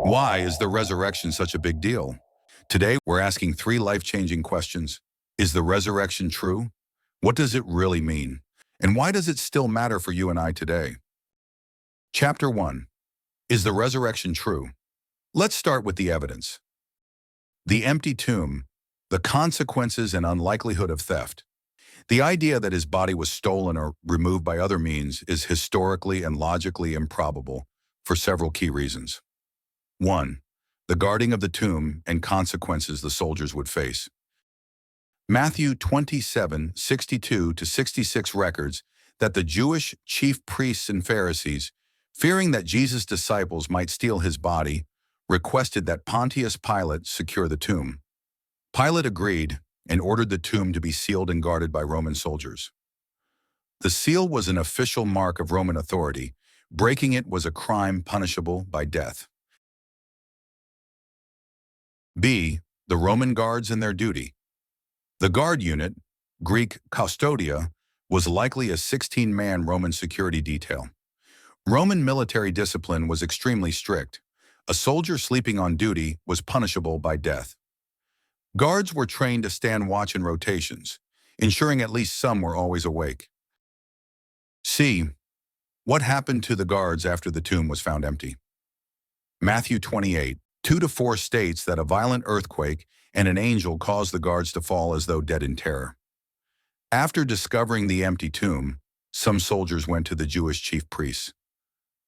Why is the resurrection such a big deal? Today, we're asking three life-changing questions. Is the resurrection true? What does it really mean? And why does it still matter for you and I today? Chapter 1. Is the resurrection true? Let's start with the evidence. The empty tomb, the consequences and unlikelihood of theft. The idea that his body was stolen or removed by other means is historically and logically improbable for several key reasons. 1. The guarding of the tomb and consequences the soldiers would face. Matthew 27:62-66 records that the Jewish chief priests and Pharisees, fearing that Jesus' disciples might steal his body, requested that Pontius Pilate secure the tomb. Pilate agreed and ordered the tomb to be sealed and guarded by Roman soldiers. The seal was an official mark of Roman authority. Breaking it was a crime punishable by death. B. The Roman guards and their duty. The guard unit, Greek custodia, was likely a 16-man Roman security detail. Roman military discipline was extremely strict. A soldier sleeping on duty was punishable by death. Guards were trained to stand watch in rotations, ensuring at least some were always awake. C. What happened to the guards after the tomb was found empty? Matthew 28:2-4 states that a violent earthquake and an angel caused the guards to fall as though dead in terror. After discovering the empty tomb, some soldiers went to the Jewish chief priests.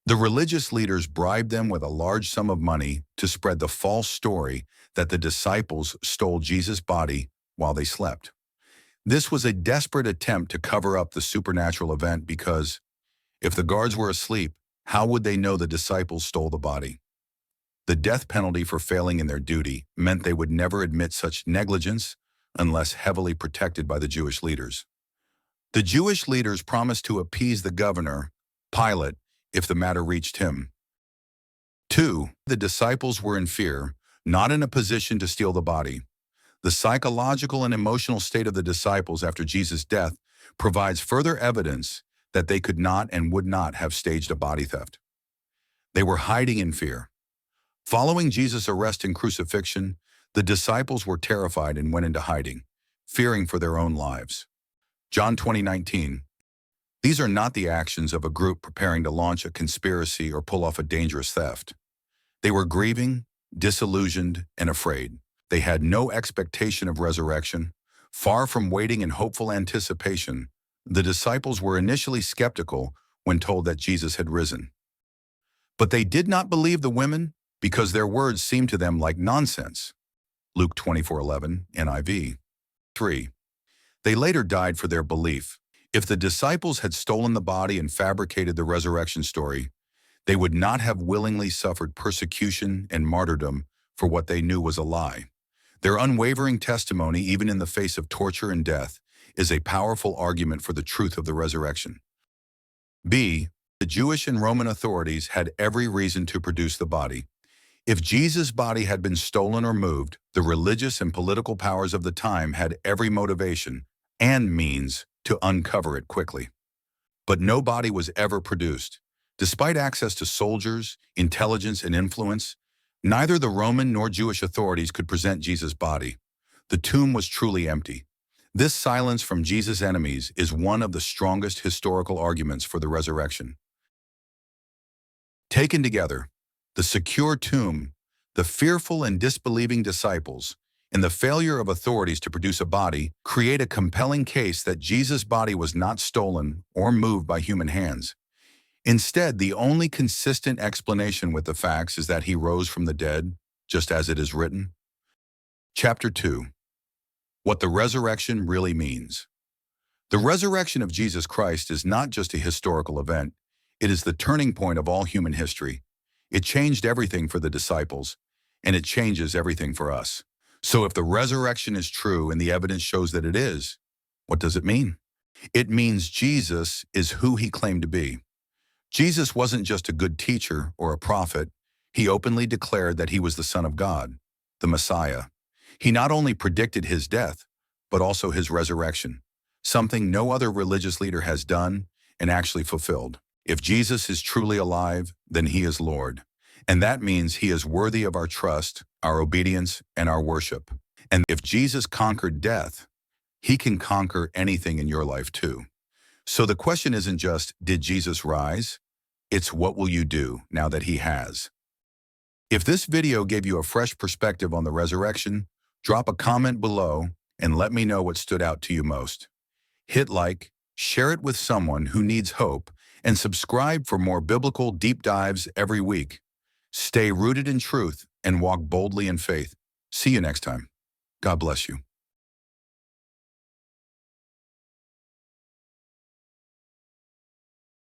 The religious leaders bribed them with a large sum of money to spread the false story that the disciples stole Jesus' body while they slept. This was a desperate attempt to cover up the supernatural event because, if the guards were asleep, how would they know the disciples stole the body? The death penalty for failing in their duty meant they would never admit such negligence unless heavily protected by the Jewish leaders. The Jewish leaders promised to appease the governor, Pilate, if the matter reached him. 2. The disciples were in fear, not in a position to steal the body. The psychological and emotional state of the disciples after Jesus' death provides further evidence that they could not and would not have staged a body theft. They were hiding in fear. Following Jesus' arrest and crucifixion, the disciples were terrified and went into hiding, fearing for their own lives. John 20:19. These are not the actions of a group preparing to launch a conspiracy or pull off a dangerous theft. They were grieving, disillusioned, and afraid. They had no expectation of resurrection. Far from waiting in hopeful anticipation, the disciples were initially skeptical when told that Jesus had risen. But they did not believe the women because their words seemed to them like nonsense. Luke 24:11, NIV. 3. They later died for their belief. If the disciples had stolen the body and fabricated the resurrection story, they would not have willingly suffered persecution and martyrdom for what they knew was a lie. Their unwavering testimony, even in the face of torture and death, is a powerful argument for the truth of the resurrection. B. The Jewish and Roman authorities had every reason to produce the body. If Jesus' body had been stolen or moved, the religious and political powers of the time had every motivation and means to uncover it quickly. But no body was ever produced. Despite access to soldiers, intelligence, and influence, neither the Roman nor Jewish authorities could present Jesus' body. The tomb was truly empty. This silence from Jesus' enemies is one of the strongest historical arguments for the resurrection. Taken together, the secure tomb, the fearful and disbelieving disciples, and the failure of authorities to produce a body create a compelling case that Jesus' body was not stolen or moved by human hands. Instead, the only consistent explanation with the facts is that he rose from the dead, just as it is written. Chapter 2. What the resurrection really means. The resurrection of Jesus Christ is not just a historical event, it is the turning point of all human history. It changed everything for the disciples, and it changes everything for us. So if the resurrection is true and the evidence shows that it is, what does it mean? It means Jesus is who he claimed to be. Jesus wasn't just a good teacher or a prophet. He openly declared that he was the Son of God, the Messiah. He not only predicted his death, but also his resurrection, something no other religious leader has done and actually fulfilled. If Jesus is truly alive, then he is Lord. And that means he is worthy of our trust, our obedience, and our worship. And if Jesus conquered death, he can conquer anything in your life too. So the question isn't just, did Jesus rise? It's what will you do now that he has? If this video gave you a fresh perspective on the resurrection, drop a comment below and let me know what stood out to you most. Hit like, share it with someone who needs hope, and subscribe for more biblical deep dives every week. Stay rooted in truth and walk boldly in faith. See you next time. God bless you.